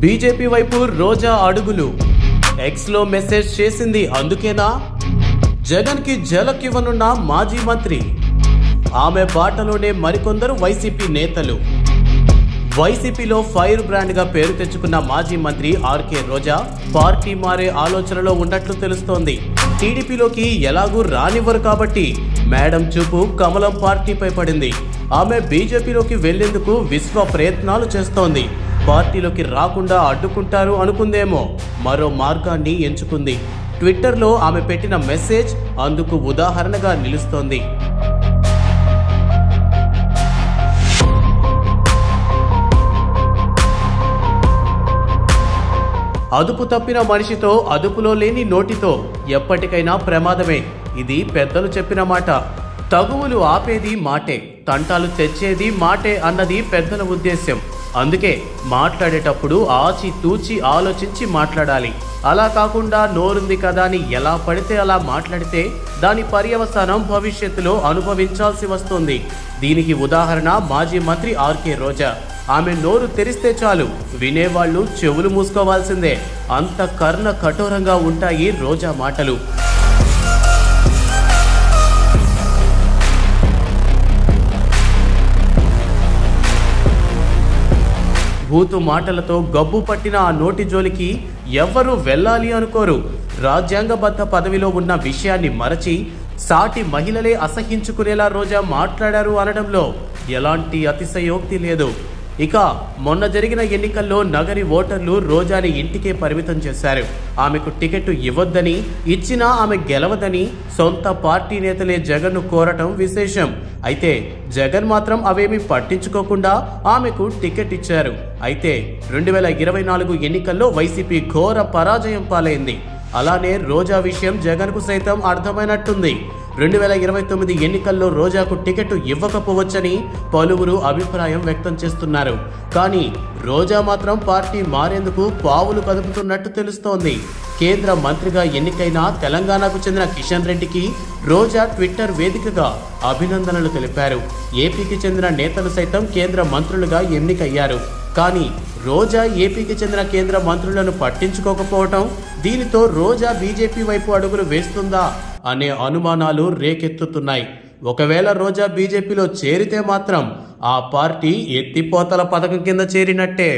BJP వైపు రోజా అడుగులు. ఎక్స్లో మెసేజ్ చేసింది అందుకేనా? జగన్ కి జలక్ ఇవ్వనున్న మాజీ మంత్రి. ఆమె బాటలోనే మరికొందరు వైసీపీ నేతలు. వైసీపీలో ఫైర్ బ్రాండ్ గా పేరు తెచ్చుకున్న మాజీ మంత్రి ఆర్కే రోజా పార్టీ మారే ఆలోచనలో ఉన్నట్లు తెలుస్తోంది. టీడీపీలోకి ఎలాగూ రానివ్వరు కాబట్టి మేడం చూపు కమలం పార్టీపై పడింది. ఆమె బీజేపీలోకి వెళ్లేందుకు విశ్వ ప్రయత్నాలు చేస్తోంది. పార్టీలోకి రాకుండా అడ్డుకుంటారు అనుకుందేమో మరో మార్గాన్ని ఎంచుకుంది. ట్విట్టర్లో ఆమె పెట్టిన మెసేజ్ అందుకు ఉదాహరణగా నిలుస్తోంది. అదుపు తప్పిన మనిషితో అదుపులో లేని నోటితో ఎప్పటికైనా ప్రమాదమే. ఇది పెద్దలు చెప్పిన మాట. తగువులు ఆపేది మాటే, తంటాలు తెచ్చేది మాటే అన్నది పెద్దల ఉద్దేశ్యం. అందుకే మాట్లాడేటప్పుడు ఆచి తూచి ఆలోచించి మాట్లాడాలి. అలా కాకుండా నోరుంది కదా అని ఎలా పడితే అలా మాట్లాడితే దాని పర్యవసానం భవిష్యత్తులో అనుభవించాల్సి వస్తుంది. దీనికి ఉదాహరణ మాజీ మంత్రి ఆర్కే రోజా. ఆమె నోరు తెరిస్తే చాలు వినేవాళ్లు చెవులు మూసుకోవాల్సిందే. అంత కర్ణ కఠోరంగా ఉంటాయి రోజా మాటలు. బూతు మాటలతో గబ్బు పట్టిన ఆ నోటి జోలికి ఎవ్వరూ వెళ్ళాలి అనుకోరు. రాజ్యాంగబద్ధ పదవిలో ఉన్న విషయాన్ని మరచి సాటి మహిళలే అసహించుకునేలా రోజా మాట్లాడారు అనడంలో ఎలాంటి అతిశయోక్తి లేదు. ఇక మొన్న జరిగిన ఎన్నికల్లో నగరి ఓటర్లు రోజాని ఇంటికే పరిమితం చేశారు. ఆమెకు టికెట్ ఇవ్వొద్దని, ఇచ్చినా ఆమె గెలవదని సొంత పార్టీ నేతలే జగన్ను కోరటం విశేషం. అయితే జగన్ మాత్రం అవేమీ పట్టించుకోకుండా ఆమెకు టికెట్ ఇచ్చారు. అయితే 2024 ఎన్నికల్లో వైసీపీ ఘోర పరాజయం పాలైంది. అలానే రోజా విషయం జగన్కు సైతం అర్థమైనట్టుంది. 2029 ఎన్నికల్లో రోజాకు టికెట్ ఇవ్వకపోవచ్చని పలువురు అభిప్రాయం వ్యక్తం చేస్తున్నారు. కానీ రోజా మాత్రం పార్టీ మారేందుకు పావులు కదుపుతున్నట్టు తెలుస్తోంది. కేంద్ర మంత్రిగా ఎన్నికైన తెలంగాణకు చెందిన కిషన్ రెడ్డికి రోజా ట్విట్టర్ వేదికగా అభినందనలు తెలిపారు. ఏపీకి చెందిన నేతలు సైతం కేంద్ర మంత్రులుగా ఎన్నికయ్యారు. కానీ రోజా ఏపీకి చెందిన కేంద్ర మంత్రులను పట్టించుకోకపోవటం, దీనితో రోజా బీజేపీ వైపు అడుగులు వేస్తుందా అనే అనుమానాలు రేకెత్తుతున్నాయి. ఒకవేళ రోజా బీజేపీలో చేరితే మాత్రం ఆ పార్టీ ఎత్తిపోతల పథకం కింద చేరినట్టే.